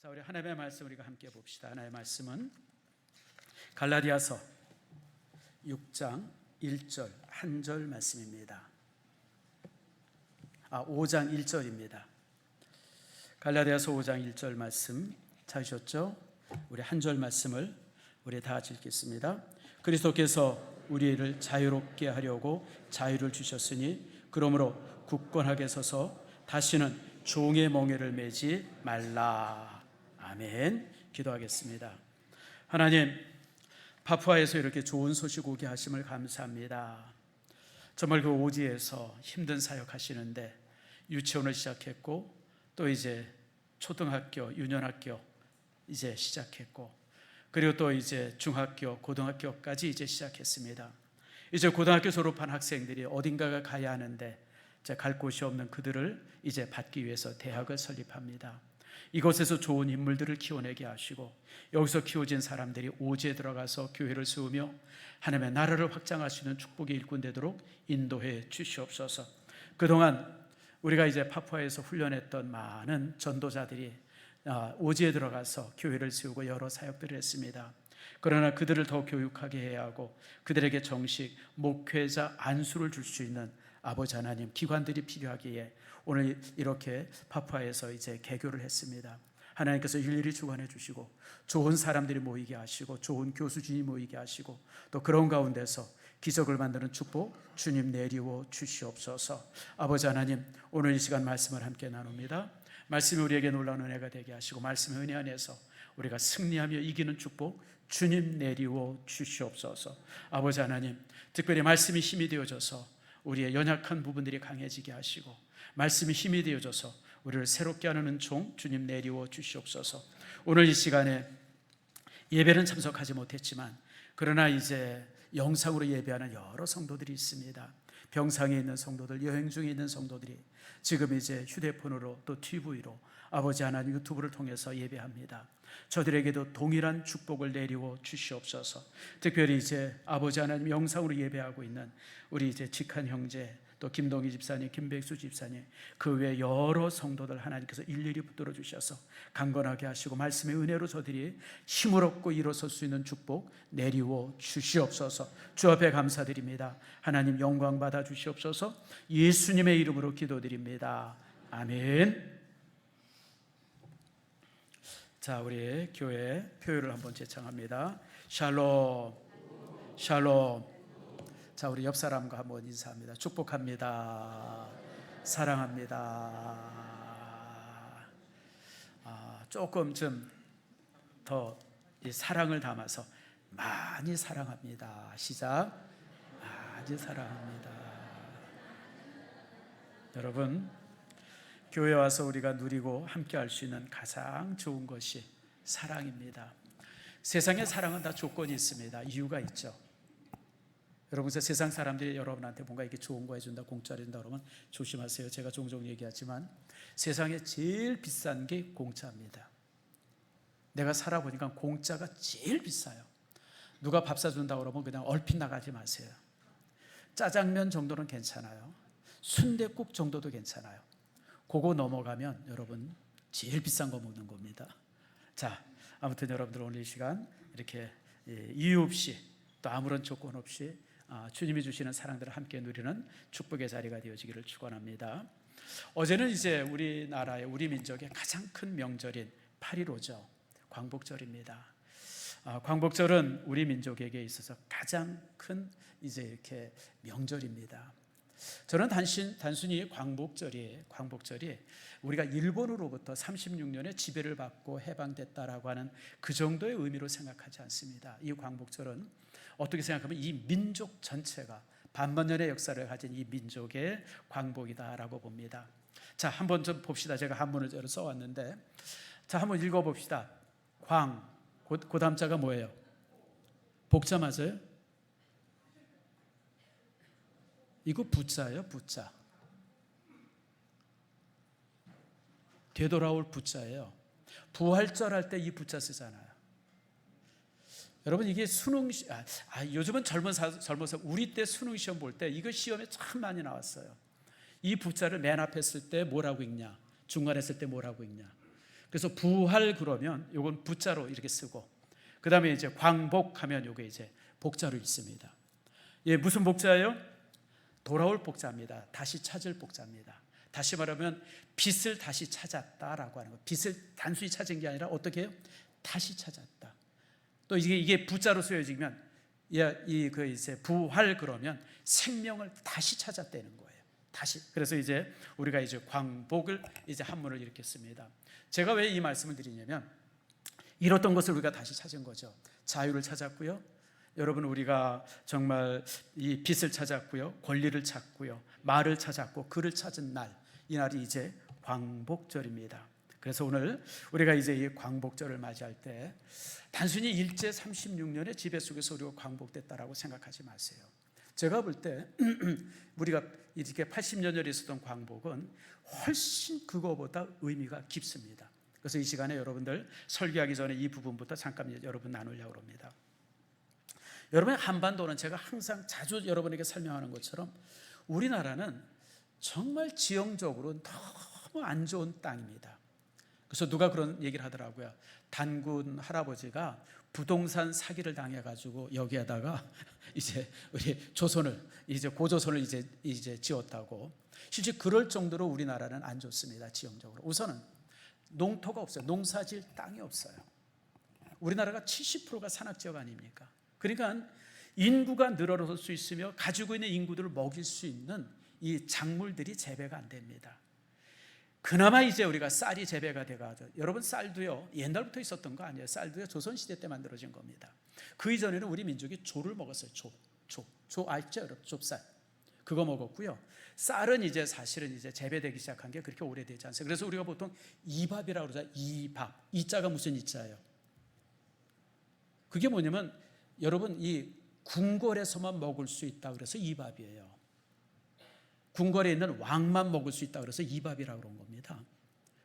자, 우리 하나님의 말씀 우리가 함께 봅시다. 하나님의 말씀은 갈라디아서 6장 1절 한 절 말씀입니다. 5장 1절입니다. 갈라디아서 5장 1절 말씀 찾으셨죠? 우리 한 절 말씀을 우리 다 같이 읽겠습니다. 그리스도께서 우리를 자유롭게 하려고 자유를 주셨으니 그러므로 굳건하게 서서 다시는 종의 멍에를 매지 말라. 아멘. 기도하겠습니다. 하나님, 파푸아에서 이렇게 좋은 소식 오게 하심을 감사합니다. 정말 그 오지에서 힘든 사역 하시는데 유치원을 시작했고 또 이제 초등학교, 유년학교 이제 시작했고 그리고 또 이제 중학교, 고등학교까지 이제 시작했습니다. 이제 고등학교 졸업한 학생들이 어딘가가 가야 하는데 이제 갈 곳이 없는 그들을 이제 받기 위해서 대학을 설립합니다. 이곳에서 좋은 인물들을 키워내게 하시고 여기서 키워진 사람들이 오지에 들어가서 교회를 세우며 하나님의 나라를 확장할 수 있는 축복의 일꾼 되도록 인도해 주시옵소서. 그동안 우리가 이제 파푸아에서 훈련했던 많은 전도자들이 오지에 들어가서 교회를 세우고 여러 사역들을 했습니다. 그러나 그들을 더 교육하게 해야 하고 그들에게 정식 목회자 안수를 줄 수 있는 아버지 하나님 기관들이 필요하기에 오늘 이렇게 파푸아에서 이제 개교를 했습니다. 하나님께서 일일이 주관해 주시고 좋은 사람들이 모이게 하시고 좋은 교수진이 모이게 하시고 또 그런 가운데서 기적을 만드는 축복 주님 내리워 주시옵소서. 아버지 하나님, 오늘 이 시간 말씀을 함께 나눕니다. 말씀이 우리에게 놀라운 은혜가 되게 하시고 말씀의 은혜 안에서 우리가 승리하며 이기는 축복 주님 내리워 주시옵소서. 아버지 하나님, 특별히 말씀이 힘이 되어져서 우리의 연약한 부분들이 강해지게 하시고 말씀이 힘이 되어져서 우리를 새롭게 하는 은총 주님 내리워 주시옵소서. 오늘 이 시간에 예배는 참석하지 못했지만 그러나 이제 영상으로 예배하는 여러 성도들이 있습니다. 병상에 있는 성도들, 여행 중에 있는 성도들이 지금 이제 휴대폰으로 또 TV로 아버지 하나님 유튜브를 통해서 예배합니다. 저들에게도 동일한 축복을 내리워 주시옵소서. 특별히 이제 아버지 하나님 영상으로 예배하고 있는 우리 이제 직한 형제 또 김동희 집사님, 김백수 집사님 그 외 여러 성도들 하나님께서 일일이 붙들어 주셔서 강건하게 하시고 말씀의 은혜로 저들이 힘을 얻고 일어설 수 있는 축복 내리워 주시옵소서. 주 앞에 감사드립니다. 하나님 영광 받아 주시옵소서. 예수님의 이름으로 기도드립니다. 아멘. 자, 우리 교회 표율을 한번 제창합니다. 샬롬, 샬롬. 자, 우리 옆 사람과 한번 인사합니다. 축복합니다. 사랑합니다. 조금 좀 더 이 사랑을 담아서 많이 사랑합니다. 시작. 많이 사랑합니다. 여러분, 교회 와서 우리가 누리고 함께 할 수 있는 가장 좋은 것이 사랑입니다. 세상의 사랑은 다 조건이 있습니다. 이유가 있죠. 여러분, 세상 사람들이 여러분한테 뭔가 이렇게 좋은 거 해준다, 공짜로 해준다 그러면 조심하세요. 제가 종종 얘기하지만 세상에 제일 비싼 게 공짜입니다. 내가 살아보니까 공짜가 제일 비싸요. 누가 밥 사준다 그러면 그냥 얼핏 나가지 마세요. 짜장면 정도는 괜찮아요. 순댓국 정도도 괜찮아요. 그거 넘어가면 여러분 제일 비싼 거 먹는 겁니다. 자, 아무튼 여러분들 오늘 이 시간 이렇게 이유 없이 또 아무런 조건 없이 주님이 주시는 사랑들을 함께 누리는 축복의 자리가 되어지기를 축원합니다. 어제는 이제 우리나라의 우리 민족의 가장 큰 명절인 8.15죠. 광복절입니다. 광복절은 우리 민족에게 있어서 가장 큰 이제 이렇게 명절입니다. 저는 단순히 광복절이 우리가 일본으로부터 36년의 지배를 받고 해방됐다라고 하는 그 정도의 의미로 생각하지 않습니다. 이 광복절은 어떻게 생각하면 이 민족 전체가 반만년의 역사를 가진 이 민족의 광복이다라고 봅니다. 자, 한번 좀 봅시다. 제가 한문을 써왔는데 자, 한번 읽어봅시다. 그 다음 자가 뭐예요? 복자 맞아요? 이거 부자예요, 부자. 되돌아올 부자예요. 부활절 할 때 이 부자 쓰잖아요. 여러분, 이게 수능 요즘은 젊어서 우리 때 수능 시험 볼 때 이거 시험에 참 많이 나왔어요. 이 부자를 맨 앞에 쓸 때 뭐라고 읽냐, 중간에 쓸 때 뭐라고 읽냐. 그래서 부할 그러면 요건 부자로 이렇게 쓰고, 그 다음에 이제 광복하면 요게 이제 복자로 있습니다. 예, 무슨 복자예요? 돌아올 복자입니다. 다시 찾을 복자입니다. 다시 말하면 빛을 다시 찾았다라고 하는 거. 빛을 단순히 찾은 게 아니라 어떻게 해요? 다시 찾았다. 또 이게 부자로 쓰여지면 그 이제 부활 그러면 생명을 다시 찾았다는 거예요. 다시. 그래서 이제 우리가 이제 광복을 이제 한문을 이렇게 씁니다. 제가 왜 이 말씀을 드리냐면 잃었던 것을 우리가 다시 찾은 거죠. 자유를 찾았고요. 여러분, 우리가 정말 이 빛을 찾았고요, 권리를 찾고요, 말을 찾았고 글을 찾은 날, 이 날이 이제 광복절입니다. 그래서 오늘 우리가 이제 이 광복절을 맞이할 때 단순히 일제 36년의 지배 속에서 우리가 광복됐다라고 생각하지 마세요. 제가 볼 때 우리가 이렇게 80년전에 있었던 광복은 훨씬 그거보다 의미가 깊습니다. 그래서 이 시간에 여러분들 설교하기 전에 이 부분부터 잠깐 여러분 나누려고 합니다. 여러분, 한반도는 제가 항상 자주 여러분에게 설명하는 것처럼 우리나라는 정말 지형적으로 너무 안 좋은 땅입니다. 그래서 누가 그런 얘기를 하더라고요. 단군 할아버지가 부동산 사기를 당해가지고 여기에다가 이제 우리 조선을 이제 고조선을 이제 지었다고. 실제 그럴 정도로 우리나라는 안 좋습니다. 지형적으로. 우선은 농토가 없어요. 농사질 땅이 없어요. 우리나라가 70%가 산악지역 아닙니까? 그러니까 인구가 늘어날 수 있으며 가지고 있는 인구들을 먹일 수 있는 이 작물들이 재배가 안 됩니다. 그나마 이제 우리가 쌀이 재배가 돼가지고, 여러분 쌀도요 옛날부터 있었던 거 아니에요. 쌀도요 조선시대 때 만들어진 겁니다. 그 이전에는 우리 민족이 조를 먹었어요. 조 알죠 여러분? 좁쌀 그거 먹었고요. 쌀은 이제 사실은 이제 재배되기 시작한 게 그렇게 오래되지 않아요. 그래서 우리가 보통 이밥이라고 그러죠. 이밥. 이자가 무슨 이자예요? 그게 뭐냐면 여러분, 이 궁궐에서만 먹을 수 있다 그래서 이밥이에요. 궁궐에 있는 왕만 먹을 수 있다 그래서 이밥이라고 그런 겁니다.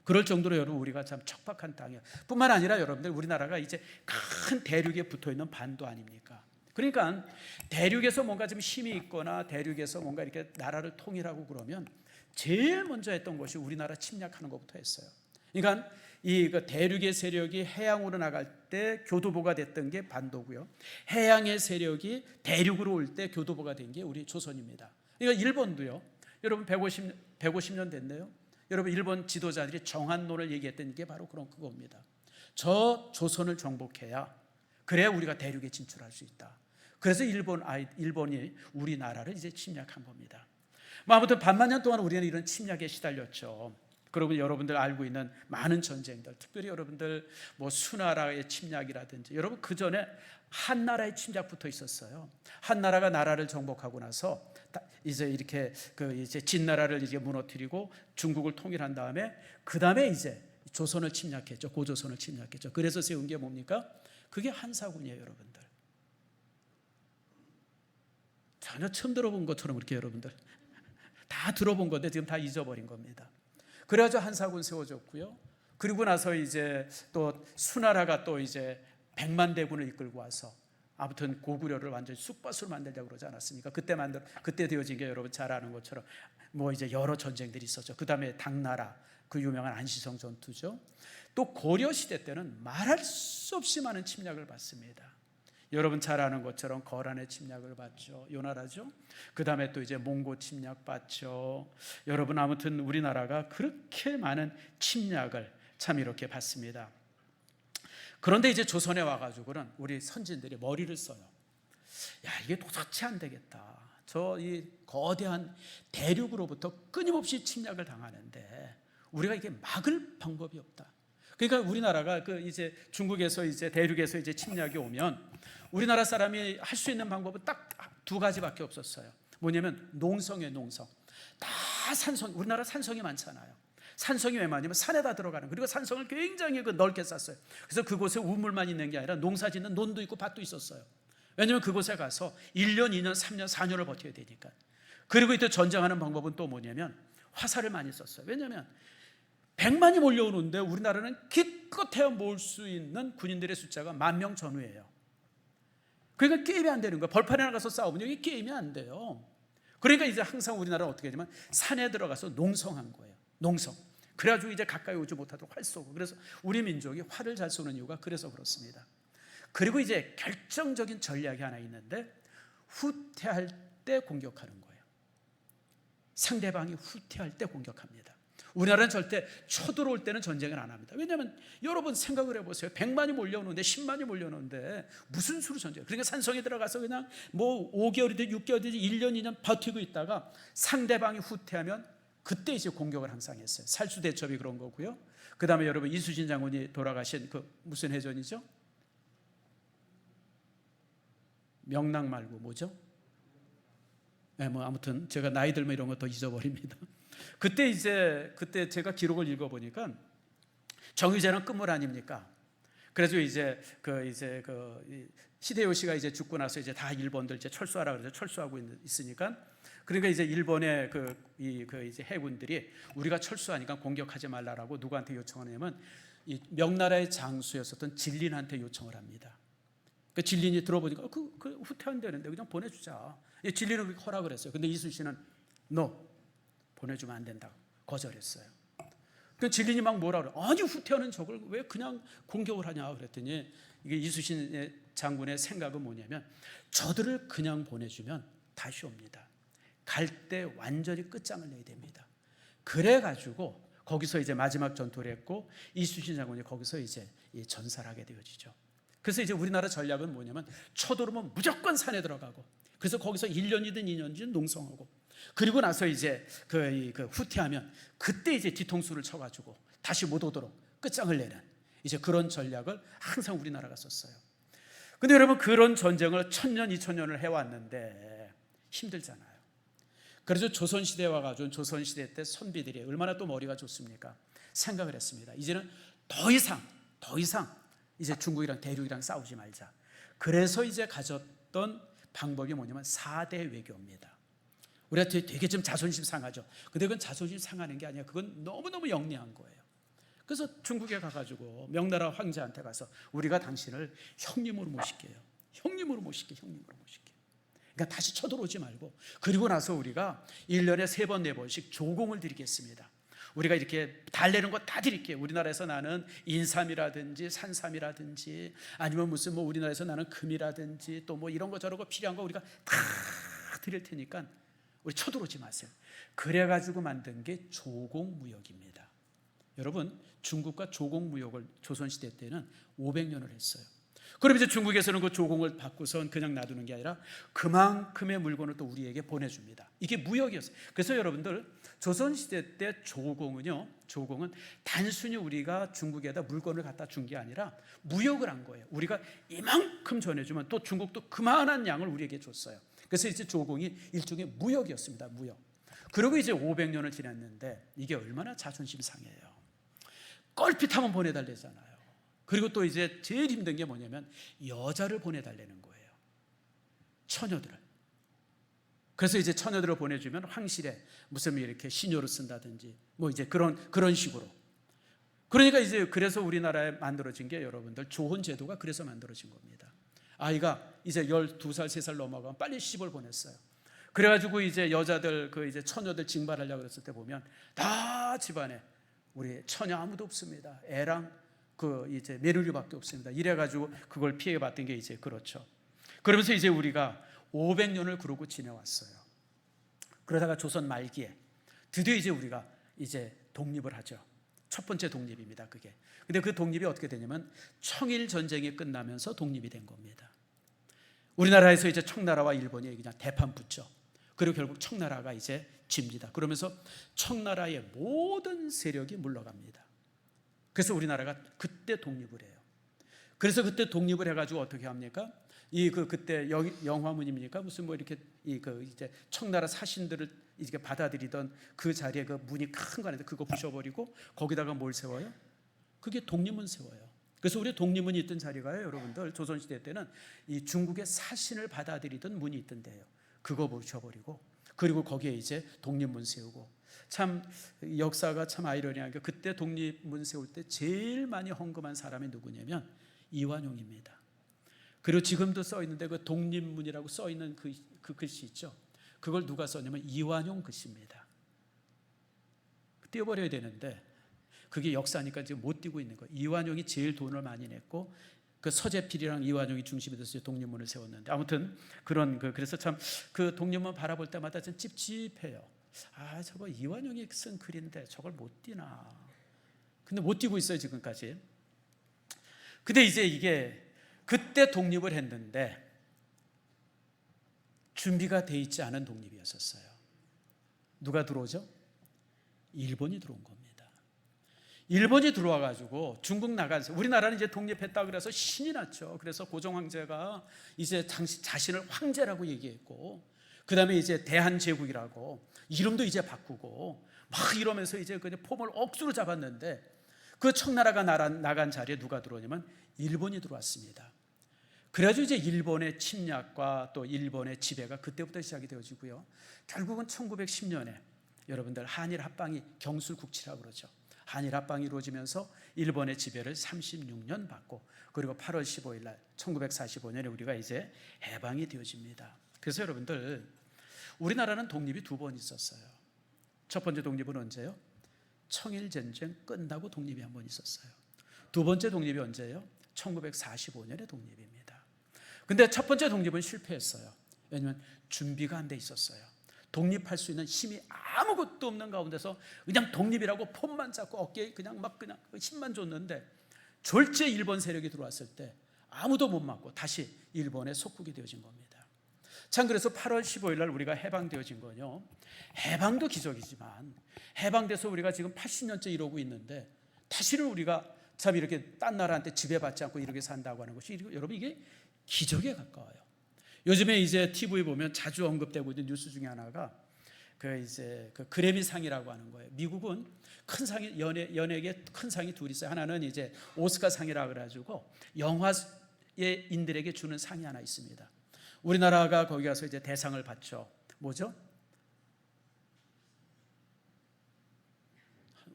그럴 정도로 여러분 우리가 참 척박한 땅이에요. 뿐만 아니라 여러분들 우리나라가 이제 큰 대륙에 붙어있는 반도 아닙니까? 그러니까 대륙에서 뭔가 좀 힘이 있거나 대륙에서 뭔가 이렇게 나라를 통일하고 그러면 제일 먼저 했던 것이 우리나라 침략하는 것부터 했어요. 그러니까 이 대륙의 세력이 해양으로 나갈 때 교두보가 됐던 게 반도고요, 해양의 세력이 대륙으로 올 때 교두보가 된 게 우리 조선입니다. 그러니까 일본도요, 여러분 150년 됐네요. 여러분, 일본 지도자들이 정한론을 얘기했던 게 바로 그겁니다. 저 조선을 정복해야 그래야 우리가 대륙에 진출할 수 있다. 그래서 일본이 우리나라를 이제 침략한 겁니다. 아무튼 반만년 동안 우리는 이런 침략에 시달렸죠. 그리고 여러분들 알고 있는 많은 전쟁들, 특별히 여러분들 뭐 수나라의 침략이라든지, 여러분 그 전에 한나라의 침략부터 있었어요. 한나라가 나라를 정복하고 나서 이제 이렇게 이제 진나라를 이제 무너뜨리고 중국을 통일한 다음에 그 다음에 이제 조선을 침략했죠. 고조선을 침략했죠. 그래서 세운 게 뭡니까? 그게 한사군이에요, 여러분들. 전혀 처음 들어본 것처럼 이렇게 여러분들 다 들어본 건데 지금 다 잊어버린 겁니다. 그래가지고 한사군 세워졌고요. 그리고 나서 이제 또 수나라가 또 이제 100만 대군을 이끌고 와서 아무튼 고구려를 완전히 쑥밭으로 만들자고 그러지 않았습니까? 그때 되어진 게 여러분 잘 아는 것처럼 뭐 이제 여러 전쟁들이 있었죠. 그 다음에 당나라, 그 유명한 안시성 전투죠. 또 고려 시대 때는 말할 수 없이 많은 침략을 받습니다. 여러분 잘 아는 것처럼 거란의 침략을 받죠. 요나라죠. 그 다음에 또 이제 몽고 침략 받죠. 여러분 아무튼 우리나라가 그렇게 많은 침략을 참 이렇게 받습니다. 그런데 이제 조선에 와가지고는 우리 선진들이 머리를 써요. 야, 이게 도대체 안 되겠다. 저 이 거대한 대륙으로부터 끊임없이 침략을 당하는데 우리가 이게 막을 방법이 없다. 그러니까 우리나라가 이제 중국에서 이제 대륙에서 이제 침략이 오면 우리나라 사람이 할 수 있는 방법은 딱 두 가지밖에 없었어요. 뭐냐면 농성이에요, 농성. 다 산성, 우리나라 산성이 많잖아요. 산성이 왜 많냐면 산에다 들어가는, 그리고 산성을 굉장히 넓게 쌌어요. 그래서 그곳에 우물만 있는 게 아니라 농사 짓는 논도 있고 밭도 있었어요. 왜냐면 그곳에 가서 1년, 2년, 3년, 4년을 버텨야 되니까. 그리고 이때 전쟁하는 방법은 또 뭐냐면 화살을 많이 썼어요. 왜냐면 100만이 몰려오는데 우리나라는 기껏해야 모을 수 있는 군인들의 숫자가 10,000명 전후예요. 그러니까 게임이 안 되는 거예요. 벌판에 나가서 싸우면 이게 게임이 안 돼요. 그러니까 이제 항상 우리나라는 어떻게 하냐면 산에 들어가서 농성한 거예요. 농성. 그래가지고 이제 가까이 오지 못하도록 활 쏘고, 그래서 우리 민족이 활을 잘 쏘는 이유가 그래서 그렇습니다. 그리고 이제 결정적인 전략이 하나 있는데, 후퇴할 때 공격하는 거예요. 상대방이 후퇴할 때 공격합니다. 우리나라는 절대 쳐들어올 때는 전쟁을 안 합니다. 왜냐하면 여러분 생각을 해보세요. 100만이 몰려오는데 10만이 몰려오는데 무슨 수로 전쟁? 그러니까 산성에 들어가서 그냥 뭐 5개월이든 6개월이든 1년 2년 버티고 있다가 상대방이 후퇴하면 그때 이제 공격을 항상 했어요. 살수대첩이 그런 거고요. 그 다음에 여러분 이수신 장군이 돌아가신 그 무슨 해전이죠? 명랑 말고 뭐죠? 네, 뭐 아무튼 제가 나이 들면 이런 거 더 잊어버립니다. 그때 제가 기록을 읽어보니까 정유재는 끝물 아닙니까? 그래서 이제 히데요시가 이제 죽고 나서 이제 다 일본들 이제 철수하라 그래서 철수하고 있으니까, 그러니까 이제 일본의 이제 해군들이 우리가 철수하니까 공격하지 말라라고 누구한테 요청하냐면 이 명나라의 장수였었던 진린한테 요청을 합니다. 그 진린이 들어보니까 그 후퇴한다는데 그냥 보내주자. 진린은 그렇게 허락을 했어요. 근데 이순신은 보내주면 안 된다고 거절했어요. 그 진린이 막 뭐라 그래? 아니 후퇴하는 적을 왜 그냥 공격을 하냐 그랬더니, 이게 이수신 장군의 생각은 뭐냐면, 저들을 그냥 보내주면 다시 옵니다. 갈 때 완전히 끝장을 내야 됩니다. 그래가지고 거기서 이제 마지막 전투를 했고, 이수신 장군이 거기서 이제 전사를 하게 되어지죠. 그래서 이제 우리나라 전략은 뭐냐면, 쳐들어오면 무조건 산에 들어가고, 그래서 거기서 1년이든 2년이든 농성하고, 그리고 나서 이제 그 후퇴하면 그때 이제 뒤통수를 쳐가지고 다시 못 오도록 끝장을 내는 이제 그런 전략을 항상 우리나라가 썼어요. 근데 여러분, 그런 전쟁을 1000년 2000년을 해왔는데 힘들잖아요. 그래서 조선시대와 가지고 조선시대 때 선비들이 얼마나 또 머리가 좋습니까? 생각을 했습니다. 이제는 더 이상 이제 중국이랑 대륙이랑 싸우지 말자. 그래서 이제 가졌던 방법이 뭐냐면 4대 외교입니다. 우리가 되게 좀 자존심 상하죠. 근데 그건 자존심 상하는 게 아니야. 그건 너무너무 영리한 거예요. 그래서 중국에 가가지고 명나라 황제한테 가서 우리가 당신을 형님으로 모실게요. 형님으로 모실게요. 그러니까 다시 쳐들어오지 말고, 그리고 나서 우리가 1년에 3번 4번씩 조공을 드리겠습니다. 우리가 이렇게 달래는 거 다 드릴게요. 우리나라에서 나는 인삼이라든지 산삼이라든지 아니면 무슨 뭐 우리나라에서 나는 금이라든지 또 뭐 이런 거 저런 거 필요한 거 우리가 다 드릴 테니까 우리 쳐들어오지 마세요. 그래가지고 만든 게 조공무역입니다. 여러분, 중국과 조공무역을 조선시대 때는 500년을 했어요. 그럼 이제 중국에서는 그 조공을 받고선 그냥 놔두는 게 아니라 그만큼의 물건을 또 우리에게 보내줍니다. 이게 무역이었어요. 그래서 여러분들, 조선시대 때 조공은 단순히 우리가 중국에다 물건을 갖다 준 게 아니라 무역을 한 거예요. 우리가 이만큼 전해주면 또 중국도 그만한 양을 우리에게 줬어요. 그래서 이제 조공이 일종의 무역이었습니다. 무역. 그리고 이제 500년을 지났는데 이게 얼마나 자존심 상해요. 껄핏하면 보내달래잖아요. 그리고 또 이제 제일 힘든 게 뭐냐면 여자를 보내달라는 거예요. 처녀들을. 그래서 이제 처녀들을 보내주면 황실에 무슨 이렇게 시녀를 쓴다든지 뭐 이제 그런 식으로. 그러니까 이제 그래서 우리나라에 만들어진 게 여러분들 조혼 제도가 그래서 만들어진 겁니다. 아이가 이제 12살, 3살 넘어가면 빨리 시집을 보냈어요. 그래가지고 이제 여자들 이제 처녀들 징발하려고 그랬을 때 보면 다 집안에 우리 처녀 아무도 없습니다. 애랑 이제 메르류밖에 없습니다. 이래가지고 그걸 피해봤던 게 이제 그렇죠. 그러면서 이제 우리가 500년을 그러고 지내왔어요. 그러다가 조선 말기에 드디어 이제 우리가 이제 독립을 하죠. 첫 번째 독립입니다. 그게. 근데 그 독립이 어떻게 되냐면 청일 전쟁이 끝나면서 독립이 된 겁니다. 우리나라에서 이제 청나라와 일본이 그냥 대판 붙죠. 그리고 결국 청나라가 이제 집니다. 그러면서 청나라의 모든 세력이 물러갑니다. 그래서 우리나라가 그때 독립을 해요. 그래서 그때 독립을 해가지고 어떻게 합니까? 그때 영화문입니까? 무슨 뭐 이렇게 이제 청나라 사신들을 이렇게 받아들이던 그 자리에 그 문이 큰 거 아닌데 그거 부셔버리고 거기다가 뭘 세워요? 그게 독립문 세워요. 그래서 우리 독립문이 있던 자리가요, 여러분들 조선시대 때는 이 중국의 사신을 받아들이던 문이 있던데요. 그거 부셔버리고 그리고 거기에 이제 독립문 세우고. 참 역사가 참 아이러니한 게 그때 독립문 세울 때 제일 많이 헌금한 사람이 누구냐면 이완용입니다. 그리고 지금도 써 있는데 그 독립문이라고 써 있는 그 글씨 있죠. 그걸 누가 썼냐면 이완용 글씨입니다. 띄워버려야 되는데 그게 역사니까 지금 못 뛰고 있는 거예요. 이완용이 제일 돈을 많이 냈고 그 서재필이랑 이완용이 중심이 돼서 독립문을 세웠는데, 아무튼 그래서 참 그 독립문 바라볼 때마다 좀 찝찝해요. 아, 저거 이완용이 쓴 글인데 저걸 못 뛰나. 근데 못 뛰고 있어요, 지금까지. 근데 이제 이게 그때 독립을 했는데 준비가 돼 있지 않은 독립이었었어요. 누가 들어오죠? 일본이 들어온 겁니다. 일본이 들어와 가지고 중국 나가서, 우리나라는 이제 독립했다 그래서 신이 났죠. 그래서 고종 황제가 이제 자신을 황제라고 얘기했고, 그다음에 이제 대한제국이라고 이름도 이제 바꾸고 막 이러면서 이제 그냥 폼을 억수로 잡았는데, 그 청나라가 나간 자리에 누가 들어오냐면 일본이 들어왔습니다. 그래가지고 이제 일본의 침략과 또 일본의 지배가 그때부터 시작이 되어지고요. 결국은 1910년에 여러분들 한일 합방이 경술국치라고 그러죠. 한일 합방이 이루어지면서 일본의 지배를 36년 받고, 그리고 8월 15일 날 1945년에 우리가 이제 해방이 되어집니다. 그래서 여러분들, 우리나라는 독립이 두 번 있었어요. 첫 번째 독립은 언제요? 청일전쟁 끝나고 독립이 한 번 있었어요. 두 번째 독립이 언제예요? 1945년의 독립입니다. 근데 첫 번째 독립은 실패했어요. 왜냐하면 준비가 안 돼 있었어요. 독립할 수 있는 힘이 아무것도 없는 가운데서 그냥 독립이라고 폼만 잡고 어깨에 그냥 힘만 줬는데, 졸제 일본 세력이 들어왔을 때 아무도 못 막고 다시 일본의 속국이 되어진 겁니다. 참, 그래서 8월 15일 날 우리가 해방되어진 거요. 해방도 기적이지만 해방돼서 우리가 지금 80년째 이러고 있는데, 다시는 우리가 참 이렇게 딴 나라한테 지배받지 않고 이렇게 산다고 하는 것이, 여러분, 이게 기적에 가까워요. 요즘에 이제 TV 보면 자주 언급되고 있는 뉴스 중에 하나가 그 그래미 상이라고 하는 거예요. 미국은 큰 상이, 연예계 큰 상이 둘 있어요. 하나는 이제 오스카 상이라 그래가지고 영화인들에게 주는 상이 하나 있습니다. 우리나라가 거기 가서 이제 대상을 받죠. 뭐죠?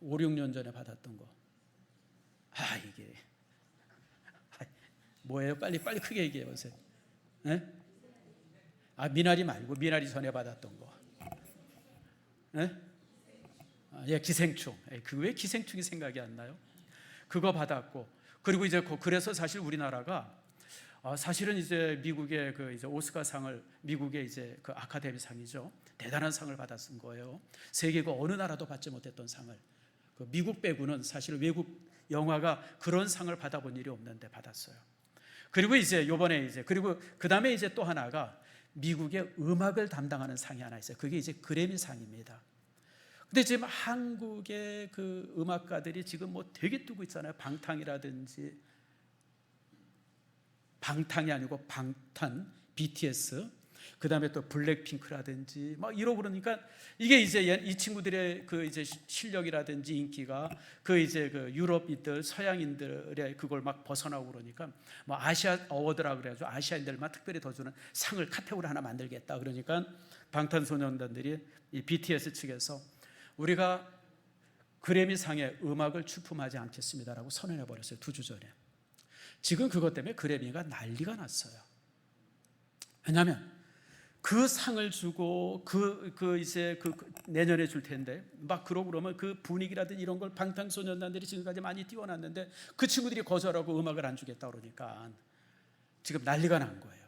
5, 6년 전에 받았던 거. 이게 뭐예요? 빨리 크게 얘기해 보세요. 네? 미나리 말고, 미나리 전에 받았던 거. 네? 기생충. 그 왜 기생충이 생각이 안 나요? 그거 받았고, 그리고 이제 그래서 사실 우리나라가 사실은 이제 미국의 이제 오스카상을, 미국의 이제 그 아카데미상이죠. 대단한 상을 받았은 거예요. 세계 그 어느 나라도 받지 못했던 상을. 그 미국 빼고는 사실 외국 영화가 그런 상을 받아본 일이 없는데 받았어요. 그리고 이제 요번에 이제, 그리고 그 다음에 이제 또 하나가 미국의 음악을 담당하는 상이 하나 있어요. 그게 이제 그래미상입니다. 근데 지금 한국의 그 음악가들이 지금 뭐 되게 뜨고 있잖아요. 방탕이라든지, 방탕이 아니고 방탄, BTS, 그 다음에 또 블랙핑크라든지 막 이러고 그러니까, 이게 이제 이 친구들의 그 이제 실력이라든지 인기가 그 이제 그 유럽인들, 서양인들의 그걸 막 벗어나고 그러니까, 뭐 아시아 어워드라고 그래가지고 아시아인들만 특별히 더 주는 상을 카테고리 하나 만들겠다. 그러니까 방탄소년단들이 이 BTS 측에서 우리가 그래미상에 음악을 출품하지 않겠습니다라고 선언해 버렸어요. 2주 전에. 지금 그것 때문에 그래미가 난리가 났어요. 왜냐하면 그 상을 주고 이제 내년에 줄 텐데 막 그러고 그러면 그 분위기라든지 이런 걸 방탄소년단들이 지금까지 많이 띄워놨는데 그 친구들이 거절하고 음악을 안 주겠다 그러니까 지금 난리가 난 거예요.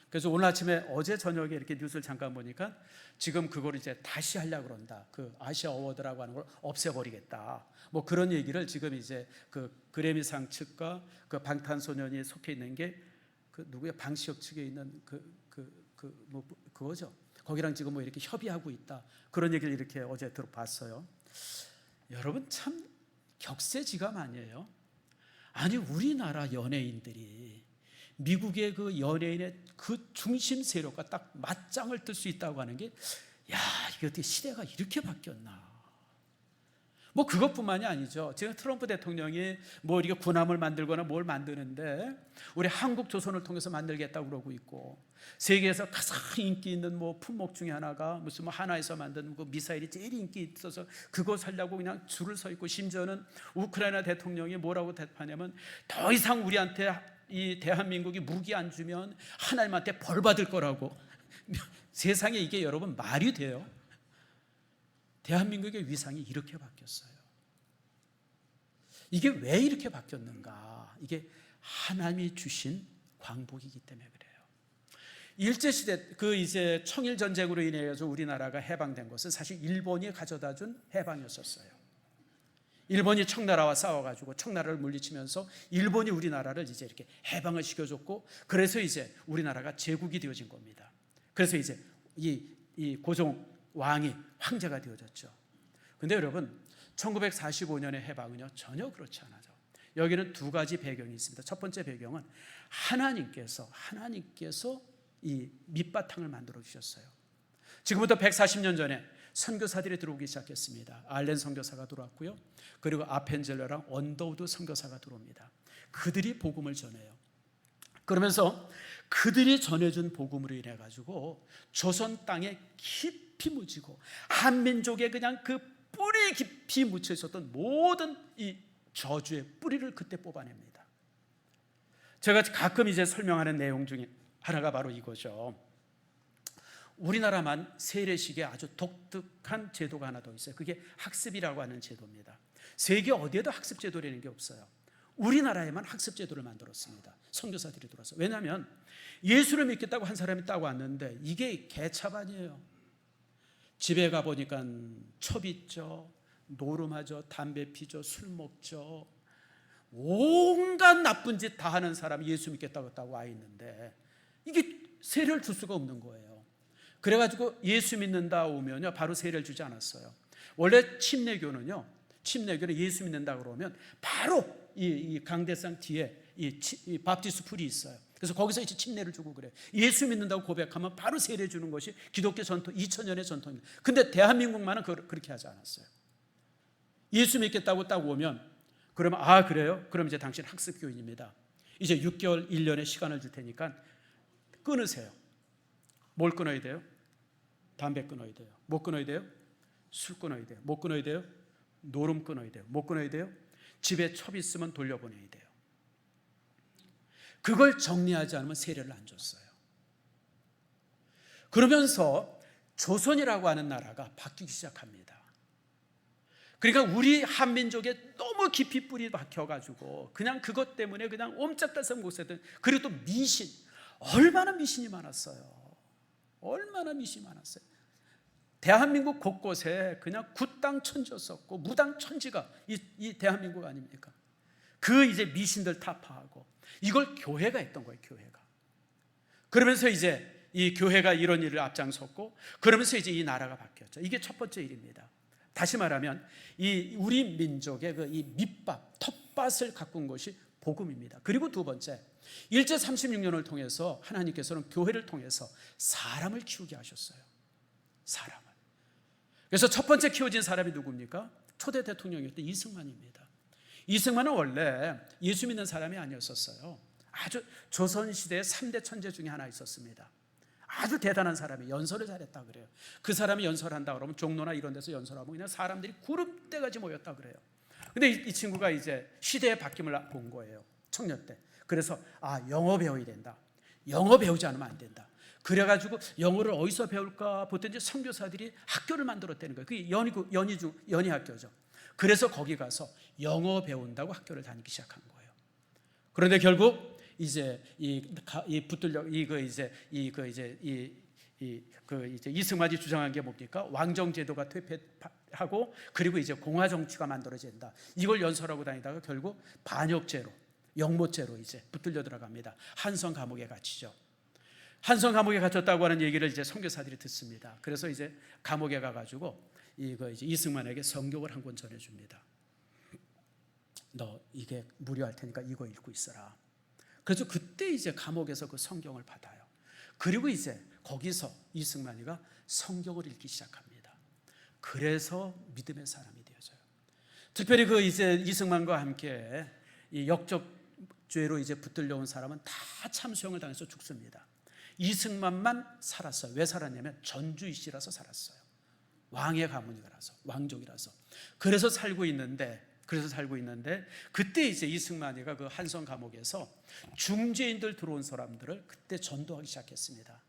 그래서 오늘 아침에, 어제 저녁에 이렇게 뉴스를 잠깐 보니까 지금 그걸 이제 다시 하려고 그런다. 그 아시아 어워드라고 하는 걸 없애버리겠다. 뭐 그런 얘기를 지금 이제 그 그래미상 측과 그 방탄소년이 속해 있는 게 그 누구야, 방시혁 측에 있는 그거죠. 거기랑 지금 뭐 이렇게 협의하고 있다. 그런 얘기를 이렇게 어제 들어봤어요. 여러분, 참 격세지감 아니에요? 아니, 우리나라 연예인들이 미국의 그 연예인의 그 중심 세력과 딱 맞짱을 뜰 수 있다고 하는 게, 이게 어떻게 시대가 이렇게 바뀌었나. 뭐 그것뿐만이 아니죠. 지금 트럼프 대통령이 뭐 이렇게 군함을 만들거나 뭘 만드는데 우리 한국 조선을 통해서 만들겠다고 그러고 있고, 세계에서 가장 인기 있는 뭐 품목 중에 하나가 무슨 뭐 하나에서 만든 그 미사일이 제일 인기 있어서 그거 살려고 그냥 줄을 서 있고, 심지어는 우크라이나 대통령이 뭐라고 대답하냐면, 더 이상 우리한테 이 대한민국이 무기 안 주면 하나님한테 벌 받을 거라고. 세상에 이게 여러분 말이 돼요? 대한민국의 위상이 이렇게 바뀌었어요. 이게 왜 이렇게 바뀌었는가? 이게 하나님이 주신 광복이기 때문에 그래요. 일제시대 그 이제 청일전쟁으로 인해서 우리나라가 해방된 것은 사실 일본이 가져다 준 해방이었었어요. 일본이 청나라와 싸워가지고 청나라를 물리치면서 일본이 우리나라를 이제 이렇게 해방을 시켜줬고, 그래서 이제 우리나라가 제국이 되어진 겁니다. 그래서 이제 이 고종 왕이 황제가 되어졌죠. 근데 여러분, 1945년의 해방은요 전혀 그렇지 않아요. 여기는 두 가지 배경이 있습니다. 첫 번째 배경은 하나님께서 이 밑바탕을 만들어 주셨어요. 지금부터 140년 전에 선교사들이 들어오기 시작했습니다. 알렌 선교사가 들어왔고요, 그리고 아펜젤러랑 언더우드 선교사가 들어옵니다. 그들이 복음을 전해요. 그러면서 그들이 전해준 복음으로 인해 가지고 조선 땅에 깊이 묻히고 한민족의 그냥 그 뿌리 깊이 묻혀 있었던 모든 이 저주의 뿌리를 그때 뽑아냅니다. 제가 가끔 이제 설명하는 내용 중에 하나가 바로 이거죠. 우리나라만 세례식에 아주 독특한 제도가 하나 더 있어요. 그게 학습이라고 하는 제도입니다. 세계 어디에도 학습 제도라는 게 없어요. 우리나라에만 학습 제도를 만들었습니다. 선교사들이 들어서. 왜냐하면 예수를 믿겠다고 한 사람이 딱 왔는데 이게 개차반이에요. 집에 가보니까 첩 있죠, 노름하죠, 담배 피죠, 술 먹죠, 온갖 나쁜 짓 다 하는 사람이 예수 믿겠다고 와 있는데 이게 세례를 줄 수가 없는 거예요. 그래가지고 예수 믿는다 오면요 바로 세례를 주지 않았어요. 원래 침례교는 예수 믿는다 그러면 바로 이 강대상 뒤에 이 바프티스 풀이 있어요. 그래서 거기서 이제 침례를 주고 그래요. 예수 믿는다고 고백하면 바로 세례 주는 것이 기독교 전통 2000년의 전통입니다. 근데 대한민국만은 그렇게 하지 않았어요. 예수 믿겠다고 딱 오면 그러면 그래요? 그럼 이제 당신 학습교인입니다. 이제 6개월 1년의 시간을 줄 테니까 끊으세요. 뭘 끊어야 돼요? 담배 끊어야 돼요. 뭐 끊어야 돼요? 술 끊어야 돼요. 뭐 끊어야 돼요? 노름 끊어야 돼요. 뭐 끊어야 돼요? 집에 첩 있으면 돌려보내야 돼요. 그걸 정리하지 않으면 세례를 안 줬어요. 그러면서 조선이라고 하는 나라가 바뀌기 시작합니다. 그러니까 우리 한민족에 너무 깊이 뿌리 박혀가지고 그냥 그것 때문에 그냥 옴짝달싹 못 살던, 그리고 또 미신, 얼마나 미신이 많았어요. 얼마나 미신이 많았어요. 대한민국 곳곳에 그냥 굿당 천지였었고 무당 천지가 이 대한민국 아닙니까? 그 이제 미신들 타파하고 이걸 교회가 했던 거예요. 교회가. 그러면서 이제 이 교회가 이런 일을 앞장섰고, 그러면서 이제 이 나라가 바뀌었죠. 이게 첫 번째 일입니다. 다시 말하면 이 우리 민족의 그 이 밑밥, 텃밭을 가꾼 것이 복음입니다. 그리고 두 번째, 일제 36년을 통해서 하나님께서는 교회를 통해서 사람을 키우게 하셨어요. 사람을. 그래서 첫 번째 키워진 사람이 누굽니까? 초대 대통령이었던 이승만입니다. 이승만은 원래 예수 믿는 사람이 아니었었어요. 아주 조선시대의 3대 천재 중에 하나 있었습니다. 아주 대단한 사람이 연설을 잘했다 그래요. 그 사람이 연설한다 그러면 종로나 이런 데서 연설하고 그냥 사람들이 구름대같이 모였다 그래요. 근데 이 친구가 이제 시대의 바뀜을 본 거예요. 청년 때. 그래서 영어 배워야 된다. 영어 배우지 않으면 안 된다. 그래가지고 영어를 어디서 배울까 보더니 선교사들이 학교를 만들었다는 거예요. 그게 연희 학교죠. 그래서 거기 가서 영어 배운다고 학교를 다니기 시작한 거예요. 그런데 결국 이제 이승만이 주장한 게 뭡니까? 왕정 제도가 퇴폐하고 그리고 이제 공화 정치가 만들어진다. 이걸 연설하고 다니다가 결국 반역죄로, 영모죄로 이제 붙들려 들어갑니다. 한성 감옥에 갇히죠. 한성 감옥에 갇혔다고 하는 얘기를 이제 선교사들이 듣습니다. 그래서 이제 감옥에 가가지고 이제 이승만에게 성경을 한 권 전해줍니다. 너 이게 무료할 테니까 이거 읽고 있어라. 그래서 그때 이제 감옥에서 그 성경을 받아요. 그리고 이제 거기서 이승만이가 성경을 읽기 시작합니다. 그래서 믿음의 사람이 되어져요. 특별히 그 이제 이승만과 함께 이 역적죄로 이제 붙들려온 사람은 다 참수형을 당해서 죽습니다. 이승만만 살았어요. 왜 살았냐면 전주이씨라서 살았어요. 왕의 가문이라서, 왕족이라서. 그래서 살고 있는데 그때 이제 이승만이가 그 한성 감옥에서 중죄인들 들어온 사람들을 그때 전도하기 시작했습니다.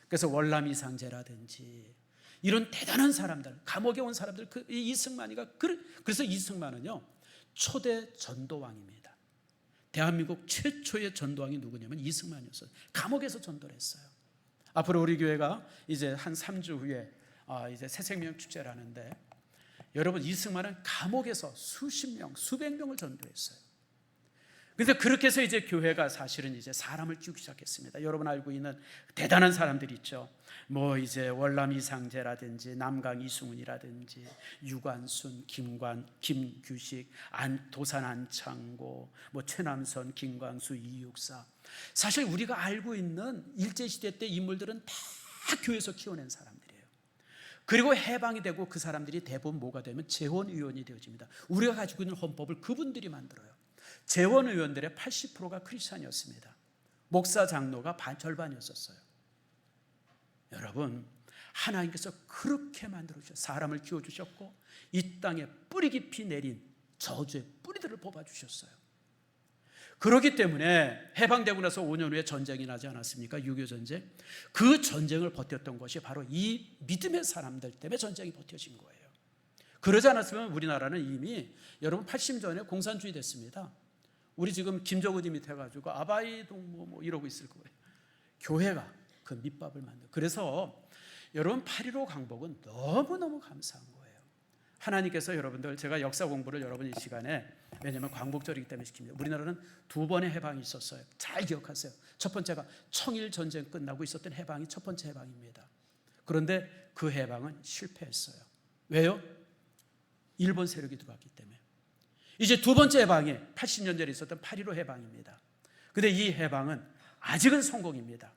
그래서 월남 이상제라든지 이런 대단한 사람들, 감옥에 온 사람들, 이승만이가 그래서 이승만은요 초대 전도왕입니다. 대한민국 최초의 전도왕이 누구냐면 이승만이었어요. 감옥에서 전도를 했어요. 앞으로 우리 교회가 이제 한 3주 후에 이제 새생명 축제를 하는데, 여러분, 이승만은 감옥에서 수십 명, 수백 명을 전도했어요. 그래서 그렇게 해서 이제 교회가 사실은 이제 사람을 키우기 시작했습니다. 여러분 알고 있는 대단한 사람들이 있죠. 뭐 이제 월남 이상재라든지 남강 이승훈이라든지 유관순, 김규식, 도산 안창고, 뭐 최남선, 김광수, 이육사. 사실 우리가 알고 있는 일제시대 때 인물들은 다 교회에서 키워낸 사람들이에요. 그리고 해방이 되고 그 사람들이 대부분 뭐가 되면 재원의원이 되어집니다. 우리가 가지고 있는 헌법을 그분들이 만들어요. 재원의원들의 80%가 크리스찬이었습니다. 목사 장로가 절반이었어요. 여러분, 하나님께서 그렇게 만들어주셨어요. 사람을 키워주셨고 이 땅에 뿌리 깊이 내린 저주의 뿌리들을 뽑아주셨어요. 그렇기 때문에 해방되고 나서 5년 후에 전쟁이 나지 않았습니까? 6.25 전쟁. 그 전쟁을 버텼던 것이 바로 이 믿음의 사람들 때문에 전쟁이 버텨진 거예요. 그러지 않았으면 우리나라는 이미 여러분 80년에 공산주의 됐습니다. 우리 지금 김정은이 밑에 가지고 아바이 동무 뭐 이러고 있을 거예요. 교회가 그 밑밥을 만들어. 그래서 여러분 8.15 강복은 너무너무 감사한 거예요. 하나님께서 여러분들, 제가 역사 공부를 여러분 이 시간에, 왜냐하면 광복절이기 때문에 시킵니다. 우리나라는 2번의 해방이 있었어요. 잘 기억하세요. 첫 번째가 청일 전쟁 끝나고 있었던 해방이 첫 번째 해방입니다. 그런데 그 해방은 실패했어요. 왜요? 일본 세력이 들어왔기 때문에. 이제 두 번째 해방이 80년 전에 있었던 8.15 해방입니다. 그런데 이 해방은 아직은 성공입니다.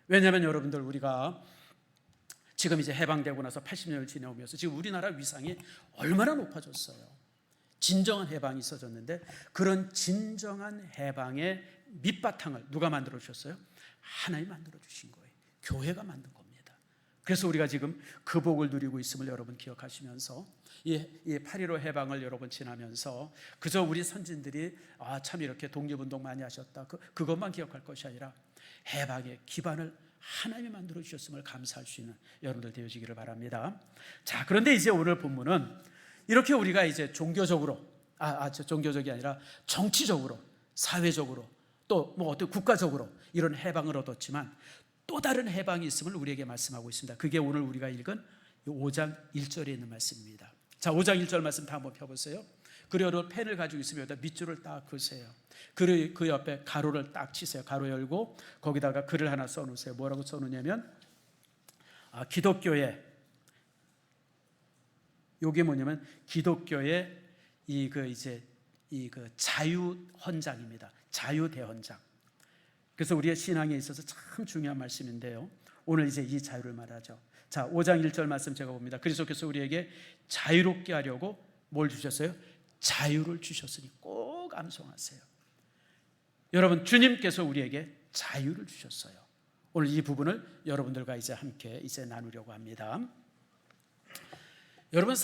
왜냐하면 여러분들, 우리가 지금 이제 해방되고 나서 80년을 지내오면서 지금 우리나라 위상이 얼마나 높아졌어요. 진정한 해방이 있어졌는데, 그런 진정한 해방의 밑바탕을 누가 만들어 주셨어요? 하나님이 만들어 주신 거예요. 교회가 만든 겁니다. 그래서 우리가 지금 그 복을 누리고 있음을 여러분 기억하시면서, 이 8.15 해방을 여러분 지나면서 그저 우리 선진들이 참 이렇게 독립운동 많이 하셨다, 그것만 기억할 것이 아니라 해방의 기반을 하나님이 만들어 주셨음을 감사할 수 있는 여러분들 되어지기를 바랍니다. 자, 그런데 이제 오늘 본문은 이렇게 우리가 이제 종교적으로, 종교적이 아니라 정치적으로, 사회적으로, 또 뭐 어떤 국가적으로 이런 해방을 얻었지만 또 다른 해방이 있음을 우리에게 말씀하고 있습니다. 그게 오늘 우리가 읽은 5장 1절에 있는 말씀입니다. 자, 5장 1절 말씀 다 한번 펴보세요. 그리고 펜을 가지고 있으면 여기다 밑줄을 딱 그으세요. 그 옆에 가로를 딱 치세요. 가로 열고 거기다가 글을 하나 써놓으세요. 뭐라고 써놓냐면 기독교의, 이게 뭐냐면 기독교의 그 자유헌장입니다. 자유대헌장. 그래서 우리의 신앙에 있어서 참 중요한 말씀인데요, 오늘 이제 이 자유를 말하죠. 자, 5장 1절 말씀 제가 봅니다. 그리스도께서 우리에게 자유롭게 하려고 뭘 주셨어요? 자유를 주셨으니 꼭 암송하세요. 여러분, 주님께서 우리에게 자유를 주셨어요. 오늘 이 부분을 여러분들과 이제 함께 이제 나누려고 합니다. 여러분,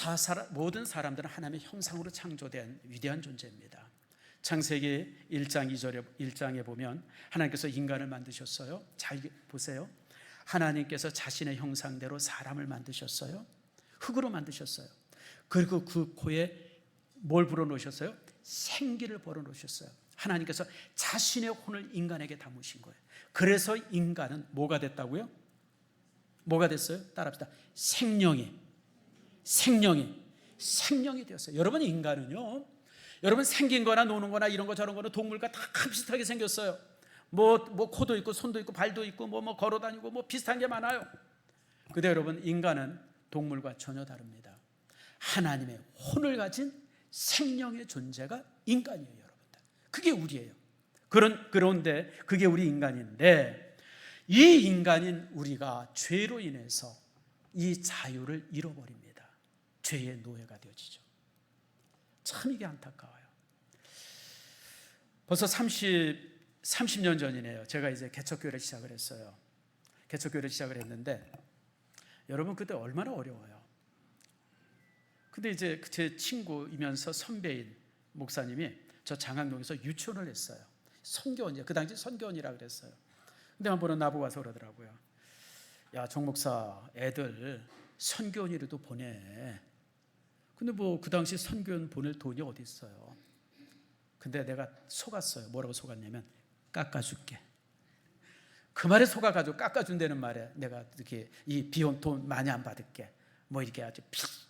모든 사람들은 하나님의 형상으로 창조된 위대한 존재입니다. 창세기 1장에 보면 하나님께서 인간을 만드셨어요. 잘 보세요. 하나님께서 자신의 형상대로 사람을 만드셨어요. 흙으로 만드셨어요. 그리고 그 코에 뭘 불어넣으셨어요? 생기를 불어넣으셨어요. 하나님께서 자신의 혼을 인간에게 담으신 거예요. 그래서 인간은 뭐가 됐다고요? 뭐가 됐어요? 따라합시다. 생명이 되었어요. 여러분, 인간은요, 여러분 생긴 거나 노는 거나 이런 거 저런 거는 동물과 다 비슷하게 생겼어요. 뭐 코도 있고 손도 있고 발도 있고 뭐 걸어 다니고 뭐 비슷한 게 많아요. 근데 여러분, 인간은 동물과 전혀 다릅니다. 하나님의 혼을 가진 생명의 존재가 인간이에요, 여러분들. 그게 우리예요. 그런데 그게 우리 인간인데, 이 인간인 우리가 죄로 인해서 이 자유를 잃어버립니다. 죄의 노예가 되어지죠. 참 이게 안타까워요. 벌써 30년 전이네요. 제가 이제 개척교회를 시작을 했어요. 개척교회를 시작을 했는데 여러분, 그때 얼마나 어려워요. 근데 이제 제 친구이면서 선배인 목사님이 저 장학동에서 유치원을 했어요. 선교원이에요. 그 당시 선교원이라 그랬어요. 근데 한 번은 나보고 와서 그러더라고요. 야, 정 목사, 애들 선교원이라도 보내. 근데 뭐 그 당시 선교원 보낼 돈이 어디 있어요. 근데 내가 속았어요. 뭐라고 속았냐면 깎아줄게. 그 말에 속아가지고 깎아준다는 말에 내가 이렇게 이 비용 돈 많이 안 받을게. 뭐 이렇게 아주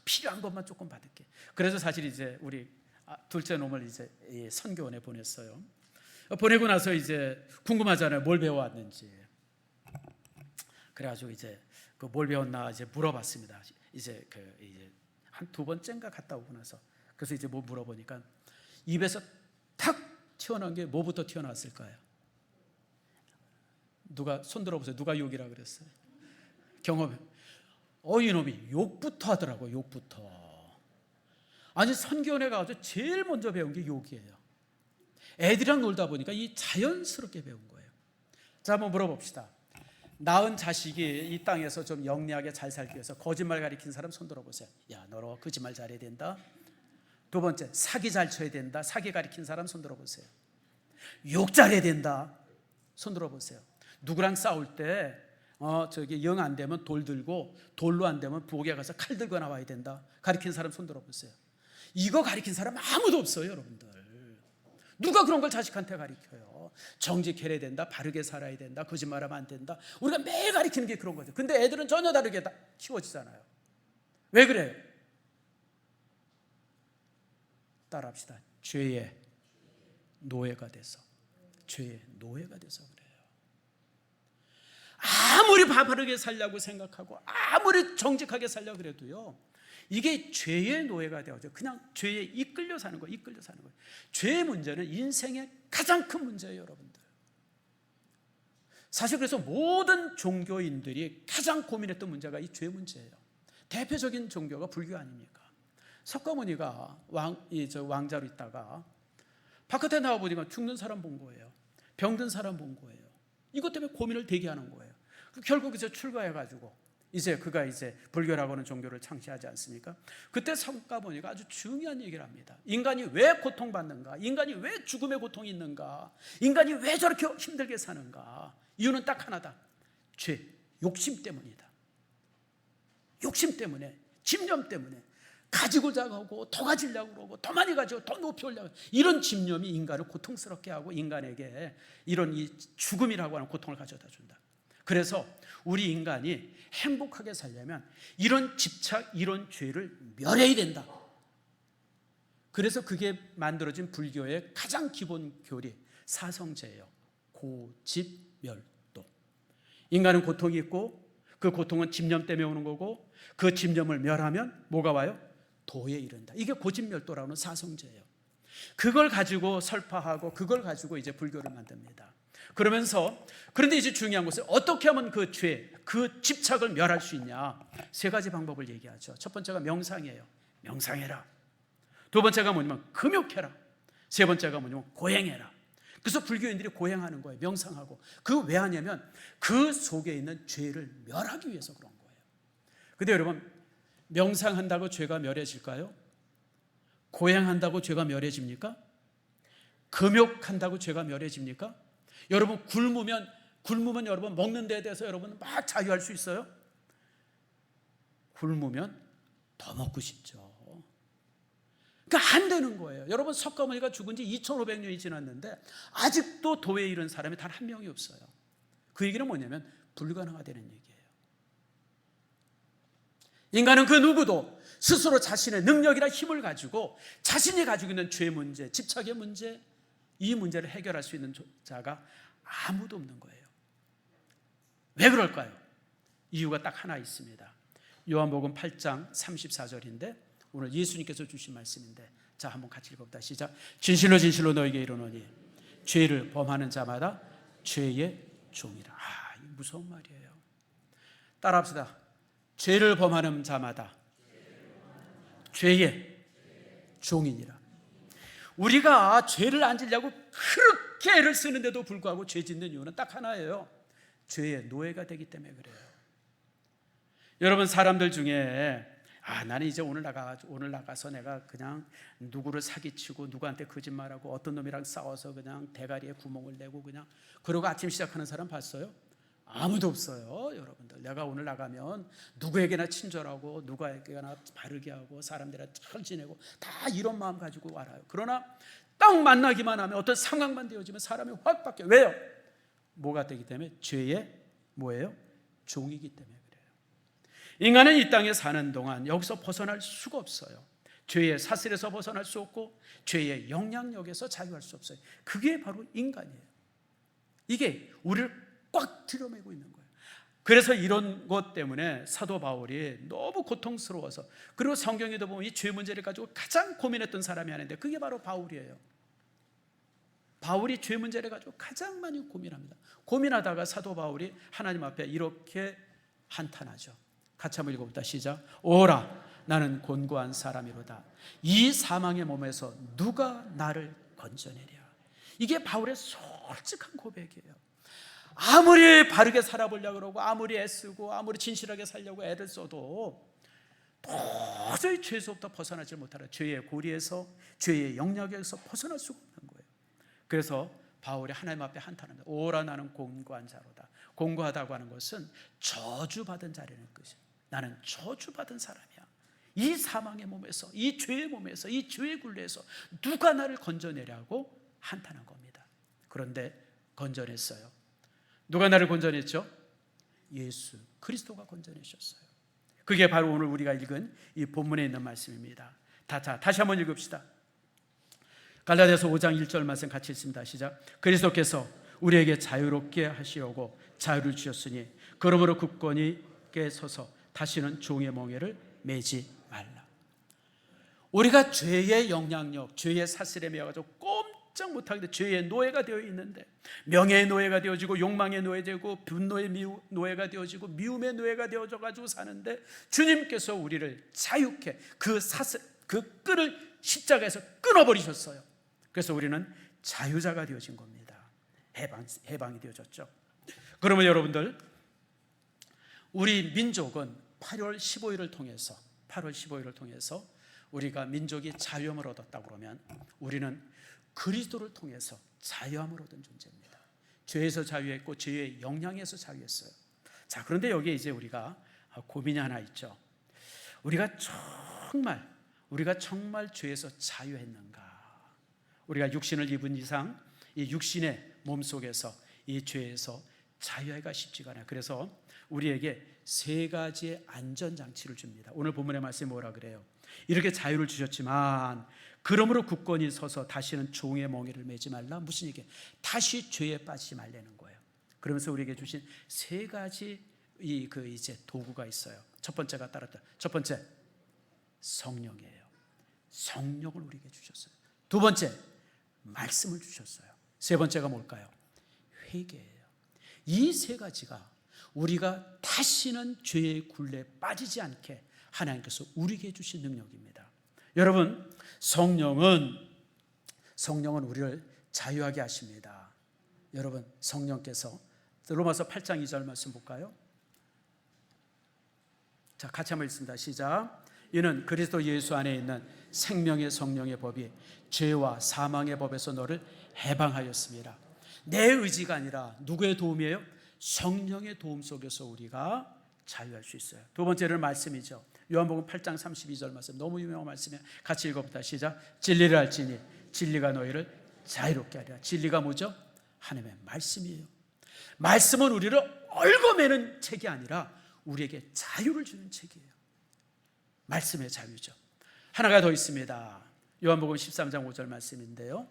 필요한 것만 조금 받을게. 그래서 사실 이제 우리 둘째 놈을 이제 선교원에 보냈어요. 보내고 나서 이제 궁금하잖아요. 뭘 배워왔는지. 그래가지고 이제 그 뭘 배웠나 이제 물어봤습니다. 이제 한 두 번째인가 갔다 오고 나서 그래서 이제 뭐 물어보니까 입에서 탁 튀어나온 게 뭐부터 튀어나왔을까요? 누가 손 들어보세요. 누가 욕이라 그랬어요? 경험해. 이놈이 욕부터 하더라고요. 욕부터. 아니 선교원에 가서 제일 먼저 배운 게 욕이에요. 애들이랑 놀다 보니까 이 자연스럽게 배운 거예요. 자, 한번 물어봅시다. 낳은 자식이 이 땅에서 좀 영리하게 잘 살기 위해서 거짓말 가리킨 사람 손 들어보세요. 야, 너로 거짓말 잘해야 된다. 두 번째, 사기 잘 쳐야 된다. 사기 가리킨 사람 손 들어보세요. 욕 잘해야 된다. 손 들어보세요. 누구랑 싸울 때 저기 영 안 되면 돌 들고, 돌로 안 되면 부엌에 가서 칼 들고 나와야 된다. 가리킨 사람 손 들어보세요. 이거 가리킨 사람 아무도 없어요, 여러분들. 누가 그런 걸 자식한테 가르쳐요? 정직해야 된다, 바르게 살아야 된다, 거짓말하면 안 된다. 우리가 매일 가르치는 게 그런 거죠. 근데 애들은 전혀 다르게 다 키워지잖아요. 왜 그래요? 따라합시다. 죄의 노예가 돼서. 죄의 노예가 돼서 그래요. 아무리 바르게 살려고 생각하고 아무리 정직하게 살려고 그래도요, 이게 죄의 노예가 되어져. 그냥 죄에 이끌려 사는 거예요. 이끌려 사는 거예요. 죄의 문제는 인생의 가장 큰 문제예요, 여러분들. 사실 그래서 모든 종교인들이 가장 고민했던 문제가 이 죄 문제예요. 대표적인 종교가 불교 아닙니까? 석가모니가 왕자로 있다가 바깥에 나와 보니까 죽는 사람 본 거예요. 병든 사람 본 거예요. 이것 때문에 고민을 되게 하는 거예요. 결국 이제 출가해가지고 이제 그가 이제 불교라고 하는 종교를 창시하지 않습니까? 그때 석가모니가 아주 중요한 얘기를 합니다. 인간이 왜 고통받는가? 인간이 왜 죽음의 고통이 있는가? 인간이 왜 저렇게 힘들게 사는가? 이유는 딱 하나다. 죄, 욕심 때문이다. 욕심 때문에, 집념 때문에 가지고자 하고 더 가지려고 그러고 더 많이 가지고 더 높이 올려고, 이런 집념이 인간을 고통스럽게 하고 인간에게 이런 이 죽음이라고 하는 고통을 가져다 준다. 그래서 우리 인간이 행복하게 살려면 이런 집착, 이런 죄를 멸해야 된다. 그래서 그게 만들어진 불교의 가장 기본 교리, 사성제예요. 고집멸도. 인간은 고통이 있고 그 고통은 집념 때문에 오는 거고, 그 집념을 멸하면 뭐가 와요? 도에 이른다. 이게 고집멸도라는 사성제예요. 그걸 가지고 설파하고 그걸 가지고 이제 불교를 만듭니다. 그러면서 그런데 이제 중요한 것은 어떻게 하면 그 죄, 그 집착을 멸할 수 있냐? 세 가지 방법을 얘기하죠. 첫 번째가 명상이에요. 명상해라. 두 번째가 뭐냐면 금욕해라. 세 번째가 뭐냐면 고행해라. 그래서 불교인들이 고행하는 거예요. 명상하고. 그 왜 하냐면 그 속에 있는 죄를 멸하기 위해서 그런 거예요. 근데 여러분, 명상한다고 죄가 멸해질까요? 고행한다고 죄가 멸해집니까? 금욕한다고 죄가 멸해집니까? 여러분 굶으면 여러분 먹는 데에 대해서 여러분 막 자유할 수 있어요? 굶으면 더 먹고 싶죠. 그러니까 안 되는 거예요. 여러분 석가모니가 죽은 지 2500년이 지났는데 아직도 도에 이른 사람이 단 한 명이 없어요. 그 얘기는 뭐냐면 불가능하다는 얘기예요. 인간은 그 누구도 스스로 자신의 능력이나 힘을 가지고 자신이 가지고 있는 죄 문제, 집착의 문제, 이 문제를 해결할 수 있는 자가 아무도 없는 거예요. 왜 그럴까요? 이유가 딱 하나 있습니다. 요한복음 8장 34절인데 오늘 예수님께서 주신 말씀인데, 자 한번 같이 읽어봅시다. 시작. 진실로 진실로 너에게 이르노니 죄를 범하는 자마다 죄의 종이라. 무서운 말이에요. 따라합시다. 죄를 범하는 자마다 죄의 종이니라. 우리가 죄를 안 지려고 그렇게 애를 쓰는데도 불구하고 죄 짓는 이유는 딱 하나예요. 죄의 노예가 되기 때문에 그래요. 여러분 사람들 중에 나는 이제 오늘 나가서 내가 그냥 누구를 사기치고 누구한테 거짓말하고 어떤 놈이랑 싸워서 그냥 대가리에 구멍을 내고 그냥 그러고 아침 시작하는 사람 봤어요? 아무도 없어요. 여러분들 내가 오늘 나가면 누구에게나 친절하고 누구에게나 바르게 하고 사람들이랑 잘 지내고 다 이런 마음 가지고 알아요. 그러나 딱 만나기만 하면, 어떤 상황만 되어지면 사람이 확 바뀌어요. 왜요? 뭐가 되기 때문에? 죄의 뭐예요? 종이기 때문에 그래요. 인간은 이 땅에 사는 동안 여기서 벗어날 수가 없어요. 죄의 사슬에서 벗어날 수 없고 죄의 영향력에서 자유할 수 없어요. 그게 바로 인간이에요. 이게 우리를 꽉 들여매고 있는 거예요. 그래서 이런 것 때문에 사도 바울이 너무 고통스러워서, 그리고 성경에도 보면 이 죄 문제를 가지고 가장 고민했던 사람이 하는데 그게 바로 바울이에요. 바울이 죄 문제를 가지고 가장 많이 고민합니다. 고민하다가 사도 바울이 하나님 앞에 이렇게 한탄하죠. 같이 한번 읽어봅시다. 시작. 오라, 나는 곤고한 사람이로다. 이 사망의 몸에서 누가 나를 건져내랴. 이게 바울의 솔직한 고백이에요. 아무리 바르게 살아보려고 그러고 아무리 애쓰고 아무리 진실하게 살려고 애를 써도 도저히 죄에서부터 벗어나지 못하라. 죄의 고리에서, 죄의 영역에서 벗어날 수가 없는 거예요. 그래서 바울이 하나님 앞에 한탄합니다. 오라, 나는 곤고한 자로다. 곤고하다고 하는 것은 저주받은 자라는 것이에요. 나는 저주받은 사람이야. 이 사망의 몸에서, 이 죄의 몸에서, 이 죄의 굴레에서 누가 나를 건져내려고 한탄한 겁니다. 그런데 건져냈어요. 누가 나를 건져냈죠? 예수 그리스도가 건져내셨어요. 그게 바로 오늘 우리가 읽은 이 본문에 있는 말씀입니다. 다시 한번 읽읍시다. 갈라디아서 5장 1절 말씀 같이 읽습니다. 시작. 그리스도께서 우리에게 자유롭게 하시려고 자유를 주셨으니 그러므로 굳건히 서서 다시는 종의 멍에를 매지 말라. 우리가 죄의 영향력, 죄의 사슬에 매여가지고 꼼짝 못하게 죄의 노예가 되어 있는데, 명예의 노예가 되어지고 욕망의 노예되고 분노의 노예가 되어지고 미움의 노예가 되어져 가지고 사는데, 주님께서 우리를 자유케 그 사슬, 그 끈을 십자가에서 끊어버리셨어요. 그래서 우리는 자유자가 되어진 겁니다. 해방이 되어졌죠. 그러면 여러분들, 우리 민족은 8월 15일을 통해서 우리가 민족이 자유함을 얻었다고 그러면 우리는 그리스도를 통해서 자유함을 얻은 존재입니다. 죄에서 자유했고 죄의 영향에서 자유했어요. 자, 그런데 여기에 이제 우리가 고민이 하나 있죠. 우리가 정말 죄에서 자유했는가? 우리가 육신을 입은 이상 이 육신의 몸 속에서 이 죄에서 자유하기가 쉽지가 않아요. 그래서 우리에게 세 가지의 안전장치를 줍니다. 오늘 본문의 말씀이 뭐라 그래요? 이렇게 자유를 주셨지만 그러므로 굳건히 서서 다시는 종의 멍에를 매지 말라. 무슨 얘기예요? 다시 죄에 빠지지 말라는 거예요. 그러면서 우리에게 주신 세 가지 이제 도구가 있어요. 첫 번째가 따랐다. 첫 번째, 성령이에요. 성령을 우리에게 주셨어요. 두 번째, 말씀을 주셨어요. 세 번째가 뭘까요? 회개예요. 이 세 가지가 우리가 다시는 죄의 굴레에 빠지지 않게 하나님께서 우리에게 주신 능력입니다. 여러분, 성령은 우리를 자유하게 하십니다. 여러분, 성령께서 로마서 8장 2절 말씀 볼까요? 자, 같이 한번 읽습니다. 시작. 이는 그리스도 예수 안에 있는 생명의 성령의 법이 죄와 사망의 법에서 너를 해방하였습니다. 내 의지가 아니라 누구의 도움이에요? 성령의 도움 속에서 우리가 자유할 수 있어요. 두 번째는 말씀이죠. 요한복음 8장 32절 말씀, 너무 유명한 말씀이에요. 같이 읽어봅시다. 시작. 진리를 알지니 진리가 너희를 자유롭게 하리라. 진리가 뭐죠? 하나님의 말씀이에요. 말씀은 우리를 얽어매는 책이 아니라 우리에게 자유를 주는 책이에요. 말씀의 자유죠. 하나가 더 있습니다. 요한복음 13장 5절 말씀인데요.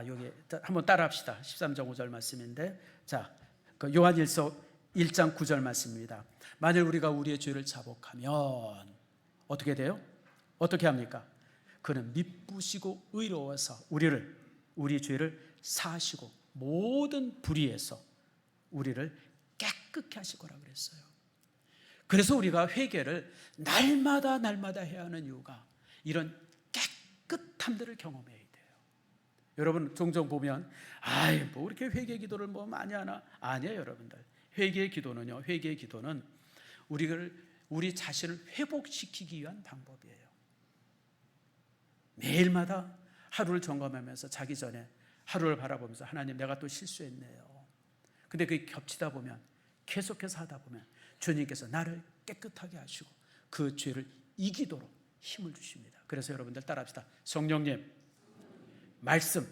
여기 한번 따라합시다. 13장 5절 말씀인데, 그 요한일서 1장 9절 말씀입니다. 만일 우리가 우리의 죄를 자복하면 어떻게 돼요? 어떻게 합니까? 그는 미쁘시고 의로워서 우리 죄를 사하시고 모든 불의에서 우리를 깨끗게 하실 거라고 그랬어요. 그래서 우리가 회개를 날마다 해야 하는 이유가 이런 깨끗함들을 경험해야 돼요. 여러분, 종종 보면 뭐 이렇게 회개 기도를 뭐 많이 하나? 아니에요, 여러분들. 회개의 기도는 우리 자신을 회복시키기 위한 방법이에요. 매일마다 하루를 점검하면서 자기 전에 하루를 바라보면서 하나님, 내가 또 실수했네요. 근데 그게 겹치다 보면, 계속해서 하다 보면 주님께서 나를 깨끗하게 하시고 그 죄를 이기도록 힘을 주십니다. 그래서 여러분들 따라합시다. 성령님, 말씀,